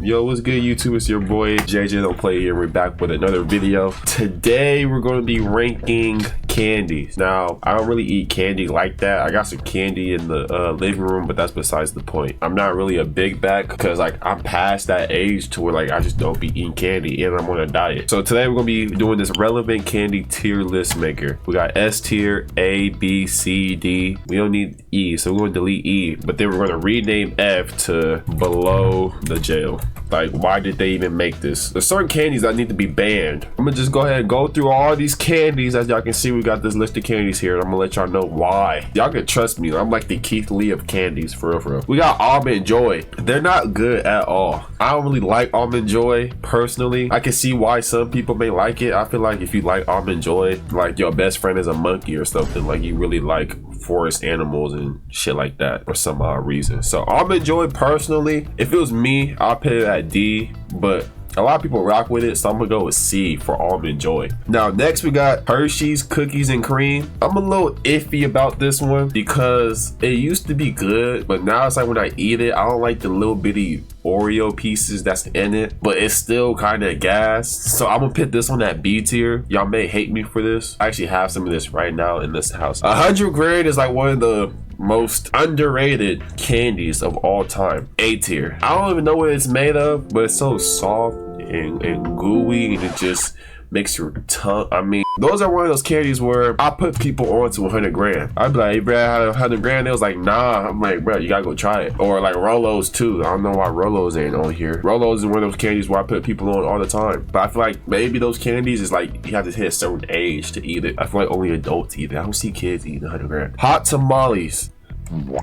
Yo, what's good, YouTube? It's your boy JJ Don't Play here. We're back with another video. Today we're going to be ranking candies. Now, I don't really eat candy like that. I got some candy in the living room, but that's besides the point. I'm not really a big bag because like I'm past that age to where like I just don't be eating candy and I'm on a diet. So today we're going to be doing this relevant candy tier list maker. We got S tier, A, B, C, D. We don't need E, so we're going to delete E, but then we're going to rename F to below the jail. Like, why did they even make this? There's certain candies that need to be banned. I'm gonna just go ahead and go through all these candies. As y'all can see, we got this list of candies here, and I'm gonna let y'all know why. Y'all can trust me, I'm like the Keith Lee of candies, for real, for real. We got Almond Joy. They're not good at all. I don't really like Almond Joy personally. I can see why some people may like it. I feel like if you like Almond Joy, like your best friend is a monkey or something, like you really like forest animals and shit like that for some odd reason. So Almond Joy, personally, if it was me, I'll put it at D, but a lot of people rock with it, so I'm gonna go with C for Almond Joy. Now next we got Hershey's Cookies and Cream. I'm a little iffy about this one because it used to be good, but now it's like when I eat it, I don't like the little bitty Oreo pieces that's in it, but it's still kind of gas. So I'm gonna put this on that B tier. Y'all may hate me for this. I actually have some of this right now in this house. 100 Grand is like one of the most underrated candies of all time. A tier. I don't even know what it's made of, but it's so soft and gooey, and it just makes your tongue, I mean, those are one of those candies where I put people on to 100 grand. I'd be like, hey, bro, I had 100 grand. They was like, nah. I'm like, bro, you gotta go try it. Or like Rolos too. I don't know why Rolos ain't on here. Rolos is one of those candies where I put people on all the time. But I feel like maybe those candies is like, you have to hit a certain age to eat it. I feel like only adults eat it. I don't see kids eating 100 grand. Hot tamales.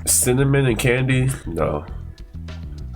Cinnamon and candy? No.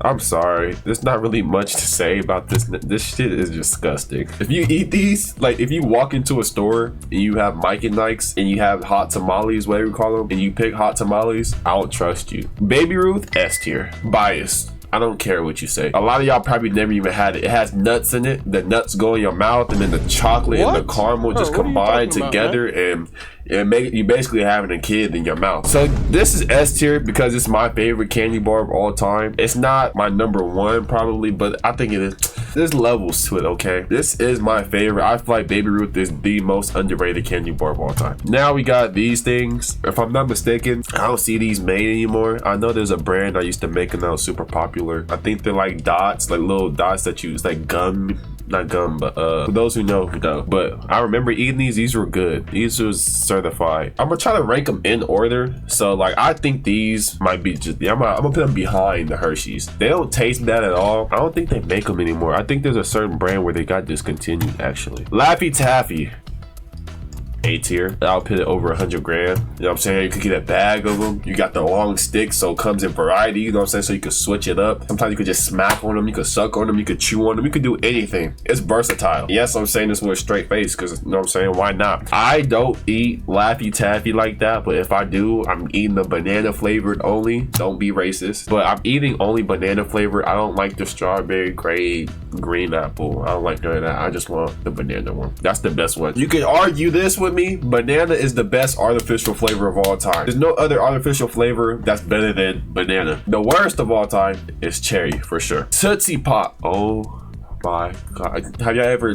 I'm sorry, there's not really much to say about this. This shit is disgusting. If you eat these, like if you walk into a store and you have Mike and Nikes and you have hot tamales, whatever you call them, and you pick hot tamales, I don't trust you. Baby Ruth, S tier. Biased. I don't care what you say. A lot of y'all probably never even had it. It has nuts in it. The nuts go in your mouth, and then the chocolate and the caramel just combine together, and you basically having a kid in your mouth. So this is S tier because it's my favorite candy bar of all time. It's not my number one probably, but I think it is. There's levels to it, okay? This is my favorite. I feel like Baby Ruth is the most underrated candy bar of all time. Now we got these things. If I'm not mistaken, I don't see these made anymore. I know there's a brand I used to make and that was super popular. I think they're like dots, like little dots that you use, like gum. Not gum, but for those who know, but I remember eating these were good. These was certified. I'm gonna try to rank them in order. So like I think these might be just, I'm gonna put them behind the Hershey's. They don't taste bad at all. I don't think they make them anymore. I think there's a certain brand where they got discontinued actually. Laffy Taffy. A tier. I'll put it over 100 grand. You know what I'm saying? You could get a bag of them. You got the long stick, so it comes in variety. You know what I'm saying? So you could switch it up. Sometimes you could just smack on them. You could suck on them. You could chew on them. You could do anything. It's versatile. Yes, I'm saying this with a straight face because, you know what I'm saying? Why not? I don't eat Laffy Taffy like that, but if I do, I'm eating the banana flavored only. Don't be racist. But I'm eating only banana flavored. I don't like the strawberry, green apple. I don't like none of that. I just want the banana one. That's the best one. You can argue this with me. Banana is the best artificial flavor of all time. There's no other artificial flavor that's better than banana. The worst of all time is cherry for sure. Tootsie Pop. Oh my god. Have y'all ever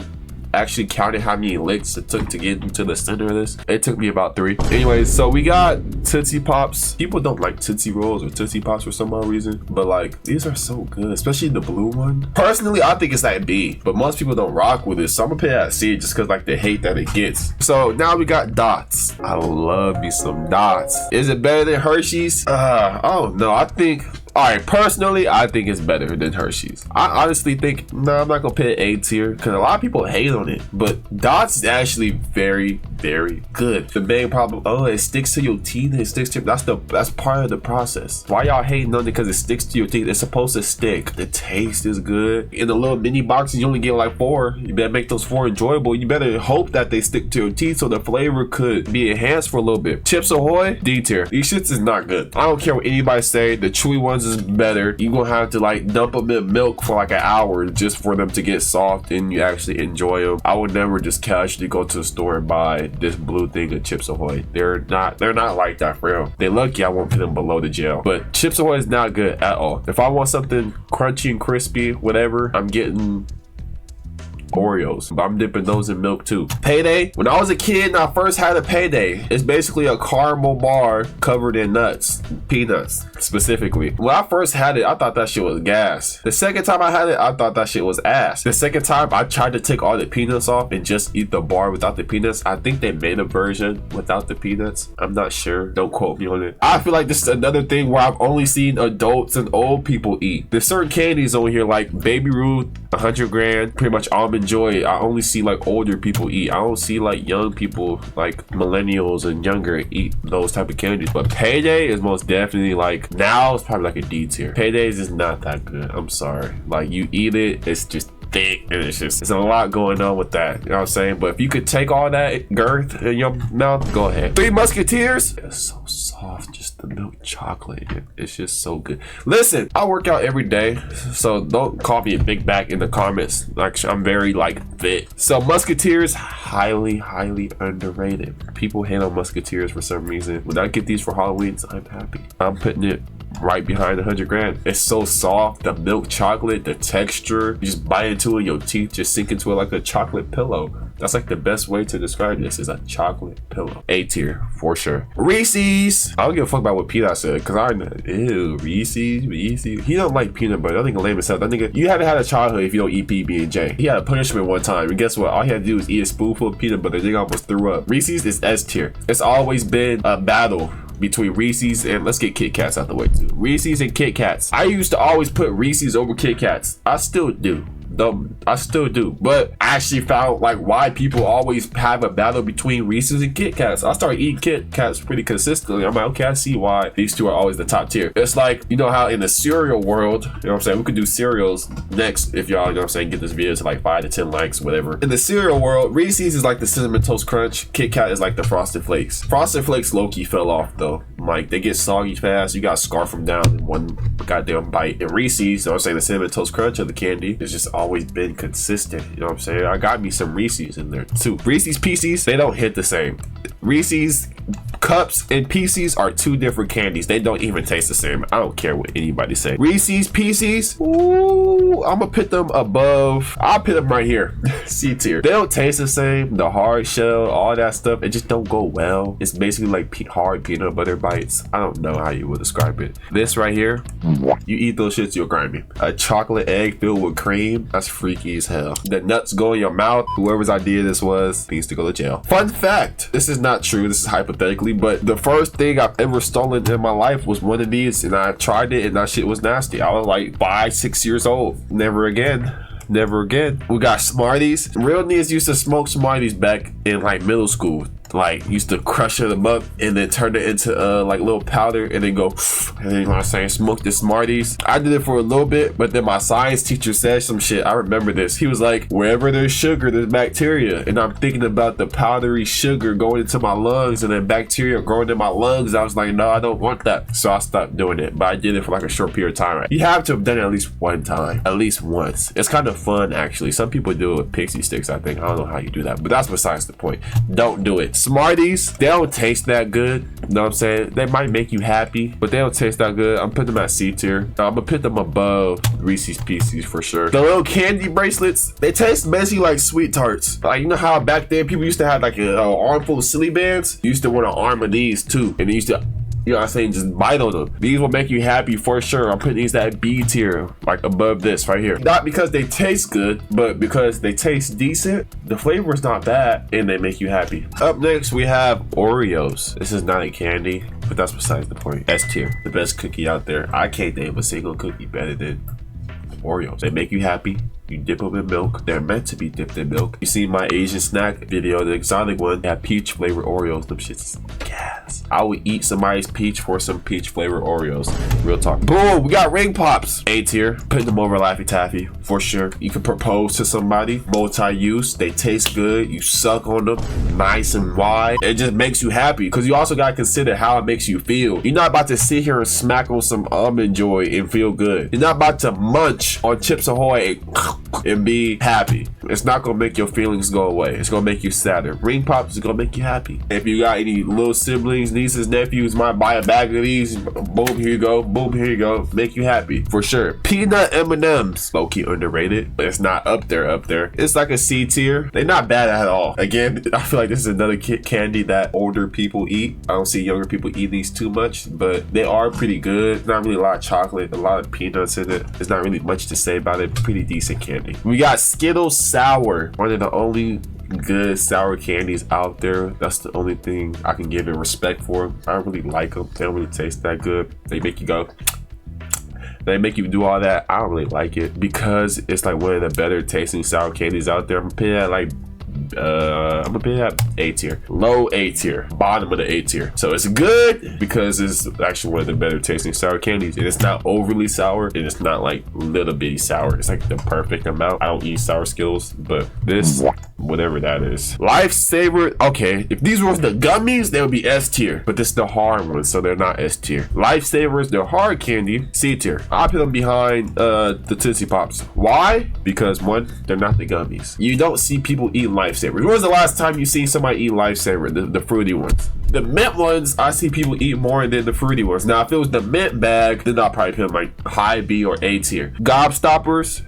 actually counted how many licks it took to get into the center of this? It took me about 3. Anyways, so we got Tootsie Pops. People don't like Tootsie Rolls or Tootsie Pops for some odd reason, but like these are so good, especially the blue one. Personally, I think it's at B, but most people don't rock with it, so I'm gonna put it at C just because like the hate that it gets. So now we got Dots. I love me some Dots. Is it better than Hershey's? Oh no, I think, all right, personally, I think it's better than Hershey's. I honestly think, no, I'm not gonna put it A tier because a lot of people hate on it, but Dots is actually very, very good. The main problem, oh, it sticks to your teeth. It sticks to, that's part of the process. Why y'all hating on it? Because it sticks to your teeth. It's supposed to stick. The taste is good. In the little mini boxes, you only get like 4. You better make those 4 enjoyable. You better hope that they stick to your teeth so the flavor could be enhanced for a little bit. Chips Ahoy, D tier. These shits is not good. I don't care what anybody say. The chewy ones ones is better. You're gonna have to like dump them in milk for like an hour just for them to get soft and you actually enjoy them. I would never just casually go to the store and buy this blue thing of Chips Ahoy. They're not like that for real. They're lucky I won't put them below the jail. But Chips Ahoy is not good at all. If I want something crunchy and crispy, whatever, I'm getting Oreos, but I'm dipping those in milk too. Payday. When I was a kid and I first had a Payday, it's basically a caramel bar covered in nuts, peanuts specifically. When I first had it, I thought that shit was gas. The second time I had it, I thought that shit was ass. The second time I tried to take all the peanuts off and just eat the bar without the peanuts. I think they made a version without the peanuts. I'm not sure. Don't quote me on it. I feel like this is another thing where I've only seen adults and old people eat. There's certain candies over here like Baby Ruth, 100 grand, pretty much Almond Joy. I only see like older people eat. I don't see like young people, like millennials and younger, eat those type of candies. But Payday is most definitely like, now it's probably like a D tier. Payday is just not that good. I'm sorry. Like you eat it, it's just thick and it's a lot going on with that, you know what I'm saying? But if you could take all that girth in your mouth, go ahead. Three Musketeers, it's so soft, just the milk chocolate, it's just so good. Listen, I work out every day, so don't call me a big back in the comments. Like, I'm very like fit. So Musketeers, highly underrated. People hate on Musketeers for some reason. When I get these for Halloween, I'm happy. I'm putting it right behind 100 grand. It's so soft, the milk chocolate, the texture, you just bite into it, your teeth just sink into it like a chocolate pillow. That's like the best way to describe this, is a chocolate pillow. A tier for sure. Reese's, I don't give a fuck about what Peanut said, because I know, ew, Reese's. He don't like peanut butter. I think lame as hell. I think you haven't had a childhood if you don't eat PB&J. He had a punishment one time, and guess what? All he had to do was eat a spoonful of peanut butter. They almost threw up. Reese's is S tier. It's always been a battle between Reese's and, let's get Kit Kats out the way too. Reese's and Kit Kats. I used to always put Reese's over Kit Kats. I still do. I still do, but I actually found like why people always have a battle between Reese's and Kit Kats. I started eating Kit Kats pretty consistently. I'm like, okay, I see why these two are always the top tier. It's like, you know how in the cereal world, you know what I'm saying, we could do cereals next if y'all, you know what I'm saying, get this video to like 5 to 10 likes, whatever. In the cereal world, Reese's is like the Cinnamon Toast Crunch, Kit Kat is like the Frosted Flakes. Frosted Flakes low-key fell off though. Like, they get soggy fast. You gotta scarf them down in one goddamn bite. And Reese's, you know what I'm saying, the Cinnamon Toast Crunch of the candy, it's just always been consistent. You know what I'm saying? I got me some Reese's in there too. Reese's Pieces, they don't hit the same. Reese's Cups and Pieces are two different candies. They don't even taste the same. I don't care what anybody say. Reese's Pieces, ooh, I'm gonna put them above. I'll put them right here. C tier. They don't taste the same. The hard shell, all that stuff, it just don't go well. It's basically like hard peanut butter bites. I don't know how you would describe it. This right here, you eat those shits, you'll cry me. A chocolate egg filled with cream, that's freaky as hell. The nuts go in your mouth. Whoever's idea this was needs to go to jail. Fun fact, this is not true, this is hypothetically, but the first thing I've ever stolen in my life was one of these, and I tried it and that shit was nasty. I was like 5-6 years old. Never again. Never again. We got Smarties. Real niggas used to smoke Smarties back in like middle school. Like, used to crush them up and then turn it into like little powder and then go, and then, you know what I'm saying, smoke the Smarties. I did it for a little bit, but then my science teacher said some shit. I remember this. He was like, wherever there's sugar, there's bacteria. And I'm thinking about the powdery sugar going into my lungs and then bacteria growing in my lungs. I was like, no, I don't want that. So I stopped doing it, but I did it for like a short period of time. You have to have done it at least one time, at least once. It's kind of fun, actually. Some people do it with pixie sticks, I think. I don't know how you do that, but that's besides the point. Don't do it. Smarties, they don't taste that good. You know what I'm saying? They might make you happy, but they don't taste that good. I'm putting them at C tier. I'm gonna put them above Reese's Pieces for sure. The little candy bracelets, they taste basically like sweet tarts. Like, you know how back then people used to have like an armful of silly bands? You used to want an arm of these too, and they used to, you know what I'm saying, just bite on them. These will make you happy for sure. I'm putting these at B tier, like above this right here. Not because they taste good, but because they taste decent. The flavor is not bad and they make you happy. Up next, we have Oreos. This is not a candy, but that's besides the point. S tier, the best cookie out there. I can't name a single cookie better than Oreos. They make you happy. You dip them in milk. They're meant to be dipped in milk. You see my Asian snack video, the exotic one, had peach flavored Oreos. Them shits gas. I would eat somebody's peach for some peach flavored Oreos. Real talk. Boom, we got ring pops. A tier. Putting them over Laffy Taffy for sure. You can propose to somebody. Multi-use. They taste good. You suck on them. Nice and wide. It just makes you happy because you also gotta consider how it makes you feel. You're not about to sit here and smack on some Almond Joy and feel good. You're not about to munch on Chips Ahoy and be happy. It's not gonna make your feelings go away. It's gonna make you sadder. Ring pops is gonna make you happy. If you got any little siblings, nieces, nephews, might buy a bag of these. Boom, here you go. Boom, here you go. Make you happy for sure. Peanut M&Ms, low key underrated, but it's not up there. It's like a C tier. They're not bad at all. Again, I feel like this is another candy that older people eat. I don't see younger people eat these too much, but they are pretty good. Not really a lot of chocolate, a lot of peanuts in it. There's not really much to say about it. Pretty decent candy. We got Skittles Sour, one of the only good sour candies out there. That's the only thing I can give it respect for. I don't really like them. They don't really taste that good. They make you go. They make you do all that. I don't really like it because it's like one of the better tasting sour candies out there. I'm putting that like I'm gonna put that A tier, low A tier, bottom of the A tier. So it's good because it's actually one of the better tasting sour candies, and it's not overly sour, and it's not like little bitty sour. It's like the perfect amount. I don't eat sour Skittles, but this, whatever that is, Lifesaver. Okay, if these were the gummies, they would be S tier, but this is the hard ones, so they're not S tier. Lifesavers, they're hard candy, C tier. I put them behind the Tootsie Pops. Why? Because one, they're not the gummies. You don't see people eat Lifesavers. When was the last time you seen somebody eat Lifesaver, the fruity ones? The mint ones, I see people eat more than the fruity ones. Now, if it was the mint bag, then I'll probably put them like high B or A tier. Gobstoppers,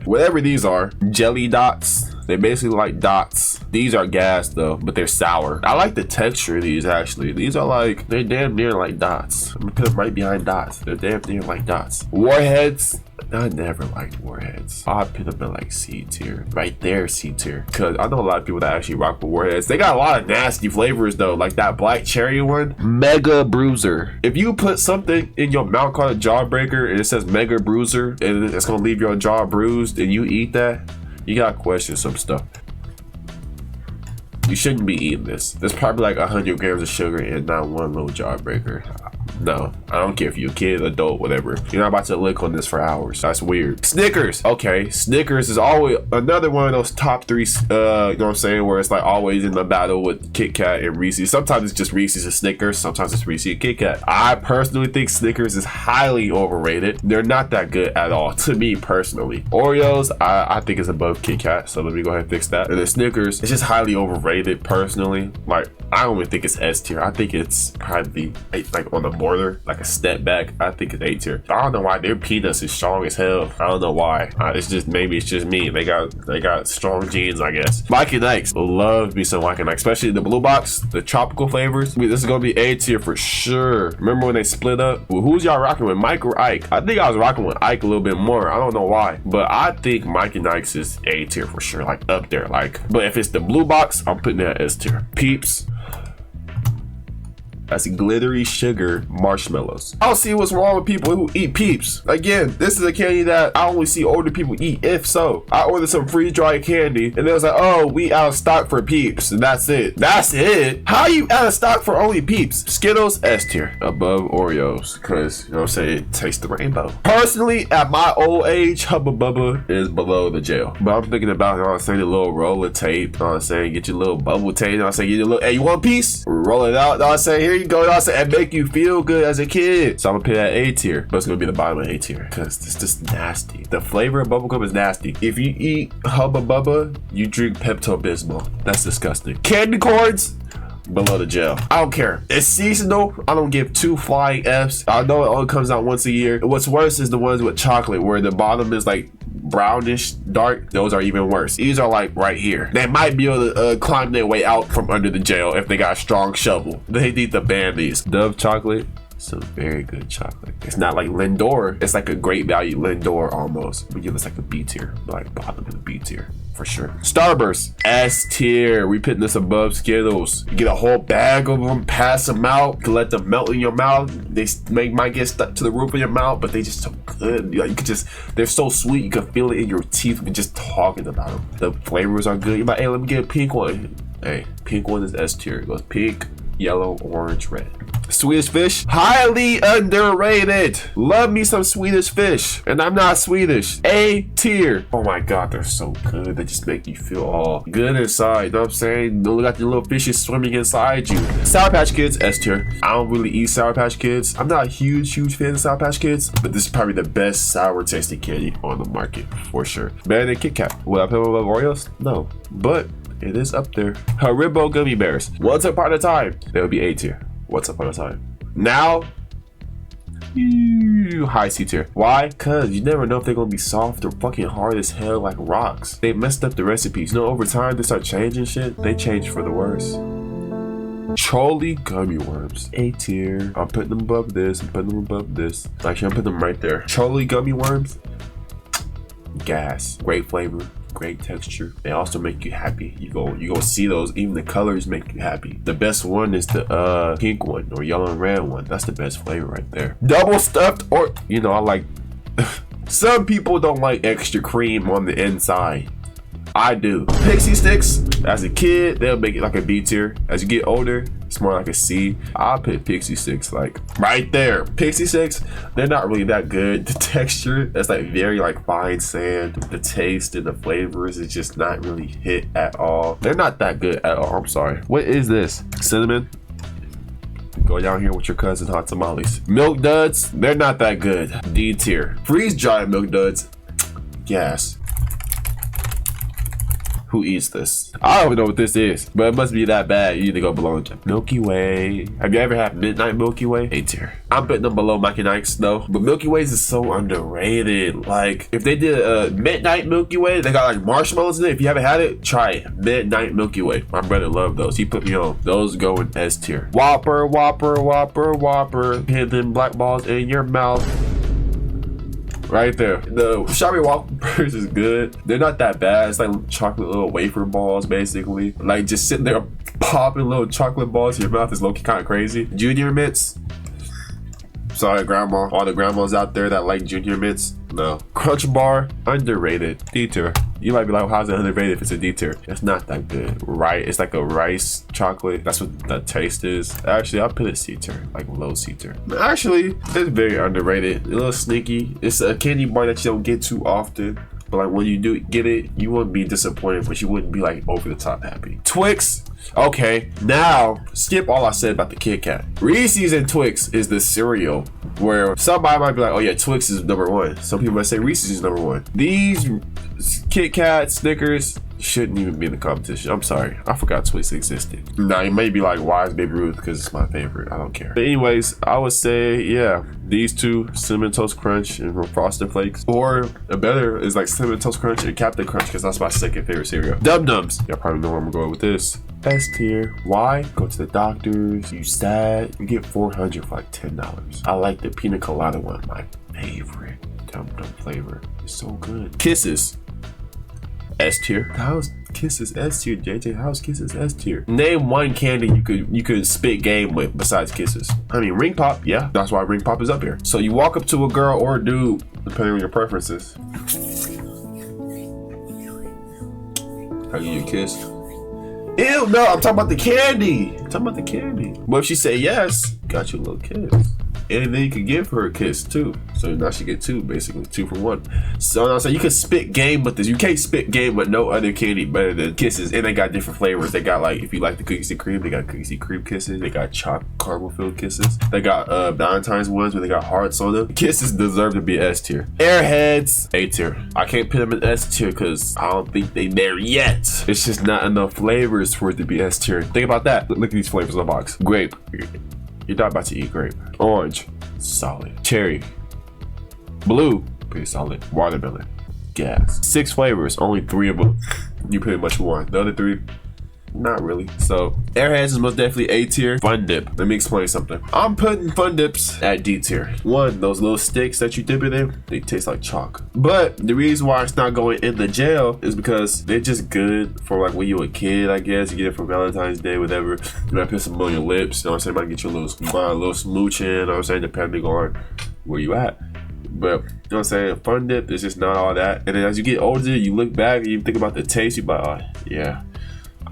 whatever these are, jelly dots. They basically like dots. These are gas though, but they're sour. I like the texture of these actually. These are like, they're damn near like dots. I'm gonna put them right behind dots. They're damn near like dots. Warheads. I never liked Warheads. I'll put them in like C tier. Right there, C tier. Cause I know a lot of people that actually rock with Warheads. They got a lot of nasty flavors though, like that black cherry one. Mega Bruiser. If you put something in your mouth called a jawbreaker and it says Mega Bruiser and it's gonna leave your jaw bruised and you eat that, you gotta question some stuff. You shouldn't be eating this. There's probably like 100 grams of sugar and not one little jawbreaker. No, I don't care if you're a kid, adult, whatever. You're not about to lick on this for hours. That's weird. Snickers. Okay, Snickers is always another one of those top three, you know what I'm saying, where it's like always in the battle with Kit Kat and Reese's. Sometimes it's just Reese's and Snickers. Sometimes it's Reese's and Kit Kat. I personally think Snickers is highly overrated. They're not that good at all, to me personally. Oreos, I think is above Kit Kat, so let me go ahead and fix that. And then Snickers, it's just highly overrated personally. Like, I don't even think it's S tier. I think it's probably like on the border, like a step back. I think it's A tier. I don't know why their peanuts is strong as hell. I don't know why. It's just, maybe it's just me. They got strong genes, I guess. Mike and Ike's, love me some Mike and Ike, especially the blue box, the tropical flavors. This is gonna be A tier for sure. Remember when they split up? Well, who's y'all rocking with, Mike or Ike? I think I was rocking with Ike a little bit more. I don't know why, but I think Mike and Ike's is A tier for sure, like up there. Like, but if it's the blue box, I'm putting that S tier. Peeps. That's glittery sugar marshmallows. I don't see what's wrong with people who eat Peeps. Again, this is a candy that I only see older people eat, if so. I ordered some freeze-dried candy, and they was like, oh, we out of stock for Peeps, and that's it. That's it? How you out of stock for only Peeps? Skittles, S tier, above Oreos, because, you know what I'm saying, it tastes the rainbow. Personally, at my old age, Hubba Bubba is below the jail. But I'm thinking about, you know what I'm saying, a little roll of tape, you know what I'm saying, get your little bubble tape, you know what I'm saying, get your little, hey, you want a piece? Roll it out, you know what I'm saying, here you go, you know what I'm saying, and make you feel good as a kid. So I'm gonna put that A tier, but it's gonna be the bottom of A tier because it's just nasty. The flavor of bubblegum is nasty. If you eat Hubba Bubba, you drink Pepto-Bismol. That's disgusting. Candy corns, below the jail. I don't care. It's seasonal. I don't give two flying Fs. I know it only comes out once a year. What's worse is the ones with chocolate where the bottom is like brownish dark. Those are even worse. These are like right here. They might be able to climb their way out from under the jail if they got a strong shovel. They need to ban these. Dove chocolate, Some very good chocolate. It's not like Lindor. It's like a great value Lindor almost. We give us like a B tier, like bottom of the B tier for sure. Starburst, S tier. We putting this above Skittles. You get a whole bag of them, pass them out, you can let them melt in your mouth. They might get stuck to the roof of your mouth, but they just so good. You could just, they're so sweet. You can feel it in your teeth with just talking about them. The flavors are good. You're like, hey, let me get a pink one. Hey, pink one is S tier. It goes pink, yellow, orange, red. Swedish Fish, highly underrated. Love me some Swedish Fish, and I'm not Swedish. A tier. Oh my god, they're so good. They just make you feel all good inside. You know what I'm saying? Look at the little fishes swimming inside you. Sour Patch Kids, S tier. I don't really eat Sour Patch Kids. I'm not a huge fan of Sour Patch Kids, but this is probably the best sour tasting candy on the market for sure. Better than Kit Kat. Would I put above Oreos? No, but it is up there. Haribo gummy bears. Once upon a time, they would be A tier. Once upon a time. Now, high C tier. Why? Cause you never know if they're gonna be soft or fucking hard as hell like rocks. They messed up the recipes. You know, over time they start changing shit. They change for the worse. Trolley gummy worms, A tier. I'm putting them above this. I'm putting them above this. Actually, I'm putting them right there. Trolley gummy worms, gas. Great flavor. Great texture. They also make you happy. You go see those. Even the colors make you happy. The best one is the pink one or yellow and red one. That's the best flavor right there. Double stuffed, or you know, I like some people don't like extra cream on the inside. I do. Pixie sticks, as a kid, they'll make it like a B tier. As you get older, it's more like a C. I'll put Pixie sticks like right there. Pixie sticks, they're not really that good. The texture, that's like very like fine sand. The taste and the flavors is just not really hit at all. They're not that good at all. I'm sorry. What is this? Cinnamon? Go down here with your cousin hot tamales. Milk duds, they're not that good. D tier. Freeze dried milk duds, gas. Who eats this? I don't even know what this is, but it must be that bad. You need to go below it. Milky Way. Have you ever had Midnight Milky Way? A tier. I'm putting them below Mike and Ike's though. But Milky Ways is so underrated. Like, if they did a Midnight Milky Way, they got like marshmallows in it. If you haven't had it, try it. Midnight Milky Way. My brother loved those. He put me on. Those go in S tier. Whopper, Whopper, Whopper, Whopper. Hit them black balls in your mouth. Right there. The strawberry Whoppers is good. They're not that bad. It's like chocolate little wafer balls, basically. Like just sitting there popping little chocolate balls in your mouth is low-key kind of crazy. Junior Mints. Sorry, grandma. All the grandmas out there that like Junior Mints. No. Crunch Bar, underrated. D tier. You might be like, well, how's it underrated if it's a D tier? It's not that good, right? It's like a rice chocolate. That's what the taste is. Actually, I'll put it C tier, like low C tier. Actually, it's very underrated. A little sneaky. It's a candy bar that you don't get too often. But like when you do get it, you wouldn't be disappointed, but you wouldn't be like over the top happy. Twix. Okay, now skip all I said about the Kit Kat. Reese's and Twix is the cereal where somebody might be like, oh yeah, Twix is number one. Some people might say Reese's is number one. These Kit Kat, Snickers shouldn't even be in the competition. I'm sorry, I forgot Twix existed. Now you may be like, why is Baby Ruth? Because it's my favorite. I don't care. But anyways, I would say yeah, these two, Cinnamon Toast Crunch and Frosted Flakes, or a better is like Cinnamon Toast Crunch and Captain Crunch because that's my second favorite cereal. Dum Dums. Y'all probably know where I'm going with this. S tier. Why? Go to the doctors. You sad. You get 400 for like $10. I like the pina colada one. My favorite Dum Dum flavor. It's so good. Kisses. S tier. How's Kisses S tier, JJ? How's Kisses S tier? Name one candy you could spit game with besides Kisses. I mean, Ring Pop. Yeah, that's why Ring Pop is up here. So you walk up to a girl or a dude, depending on your preferences. How you kiss? Ew, no, I'm talking about the candy. I'm talking about the candy. But if she say yes, got you a little kiss. And then you can give her a kiss too. So now she get two, basically 2 for 1. So I'm saying you can spit game with this. You can't spit game with no other candy better than Kisses. And they got different flavors. They got like, if you like the cookies and cream, they got cookies and cream kisses. They got chocolate caramel filled kisses. They got Valentine's ones where they got hearts on them. Kisses deserve to be S tier. Airheads, A tier. I can't put them in S tier because I don't think they there yet. It's just not enough flavors for it to be S tier. Think about that. Look at these flavors in the box. Grape. You're not about to eat grape. Orange, solid. Cherry, blue, pretty solid. Watermelon, gas. 6 flavors, only 3 of them you pretty much won. The other 3, Not really. So Airheads is most definitely A tier. Fun Dip. Let me explain something. I'm putting Fun Dips at D tier. One, those little sticks that you dip it in, they taste like chalk. But the reason why it's not going in the jail is because they're just good for like when you were a kid, I guess. You get it for Valentine's Day, whatever. You might put some on your lips, you know what I'm saying? Might get you a little smooch in, you know what I'm saying? Depending on where you at. But you know what I'm saying? Fun Dip is just not all that. And then as you get older, you look back and you think about the taste, you're like, oh yeah,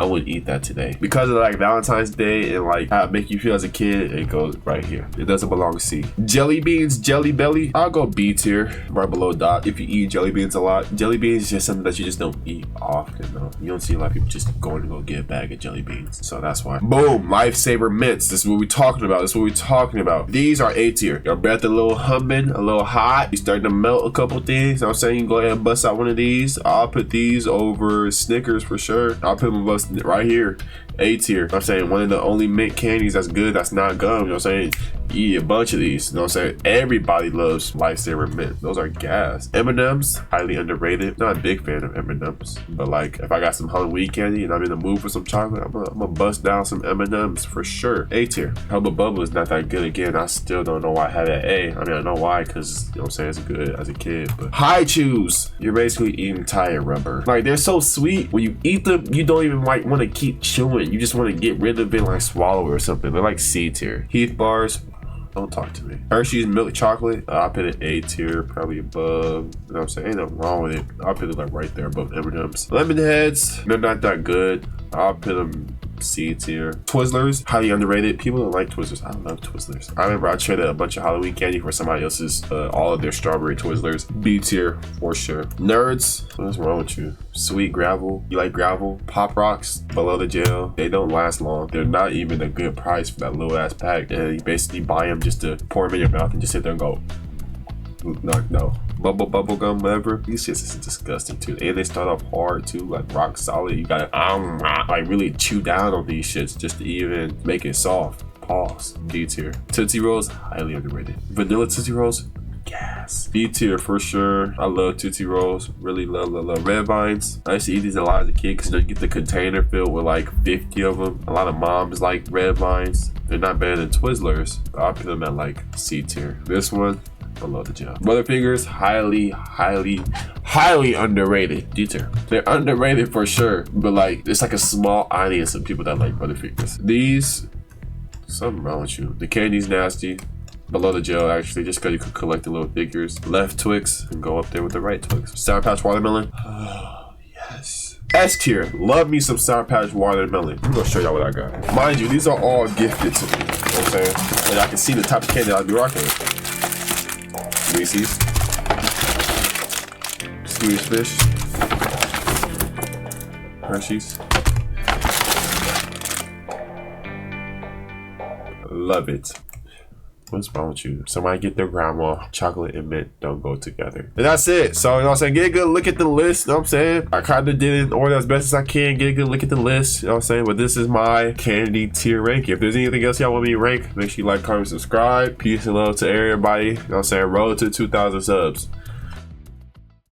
I wouldn't eat that today. Because of like Valentine's Day and like how it make you feel as a kid, it goes right here. It doesn't belong to C. Jelly beans, Jelly Belly, I'll go B tier, right below dot. If you eat jelly beans a lot, jelly beans is just something that you just don't eat often though. You don't see a lot of people just going to go get a bag of jelly beans. So that's why. Boom, Lifesaver Mints. This is what we're talking about. This is what we're talking about. These are A tier. Your breath a little humming, a little hot. You starting to melt a couple things. You know what I'm saying? You can go ahead and bust out one of these. I'll put these over Snickers for sure. I'll put them above right here, A tier. I'm saying one of the only mint candies that's good, that's not gum. You know what I'm saying? You eat a bunch of these. You know what I'm saying? Everybody loves Lifesaver Mint. Those are gas. M&M's, highly underrated. Not a big fan of M&M's, but like if I got some Halloween candy and I'm in the mood for some chocolate, I'm gonna bust down some M&M's for sure. A tier. Hubba Bubba is not that good again. I still don't know why I had that A. I mean, I know why, because you know what I'm saying, it's good as a kid. But High Chews, you're basically eating tire rubber. Like they're so sweet. When you eat them, you don't even like want to keep chewing. You just want to get rid of it, like swallow or something. They're like C tier. Heath bars, don't talk to me. Hershey's milk chocolate, I'll put it A tier, probably above. You know what I'm saying? Ain't nothing wrong with it. I'll put it like right there above M&M's. Lemon Heads, they're not that good. I'll put them C tier. Twizzlers, highly underrated. People don't like Twizzlers. I love Twizzlers. I remember I traded a bunch of Halloween candy for somebody else's, all of their strawberry Twizzlers. B tier for sure. Nerds, what's wrong with you? Sweet gravel, you like gravel? Pop Rocks, below the jail. They don't last long. They're not even a good price for that little ass pack. And you basically buy them just to pour them in your mouth and just sit there and go. No. Bubble gum, whatever. These shits is disgusting too. And they start off hard too, like rock solid. You gotta like really chew down on these shits just to even make it soft. Pause. D tier. Tootsie Rolls, highly underrated. Vanilla Tootsie Rolls, gas. B tier for sure. I love Tootsie Rolls. Really love Red Vines. I used to eat these a lot as a kid because you get the container filled with like 50 of them. A lot of moms like Red Vines. They're not better than Twizzlers. I'll put them at like C tier. This one, below the jail. Butterfingers, highly underrated. D tier. They're underrated for sure, but like it's like a small audience of people that like Butterfingers. These, something wrong with you. The candy's nasty. Below the jail, actually, just because you could collect the little figures. Left Twix and go up there with the right Twix. Sour Patch Watermelon. Oh, yes. S tier. Love me some Sour Patch Watermelon. I'm gonna show y'all what I got. Mind you, these are all gifted to me. You know what I'm saying? And I can see the type of candy I'll be rocking with. Reese's, Swedish Fish, Hershey's. Love it. What's wrong with you? Somebody get their grandma. Chocolate and mint don't go together. And that's it. So, you know what I'm saying? Get a good look at the list. You know what I'm saying? I kind of did it in order as best as I can. Get a good look at the list. You know what I'm saying? But this is my candy tier ranking. If there's anything else y'all want me to rank, make sure you like, comment, subscribe. Peace and love to everybody. You know what I'm saying? Roll to 2,000 subs.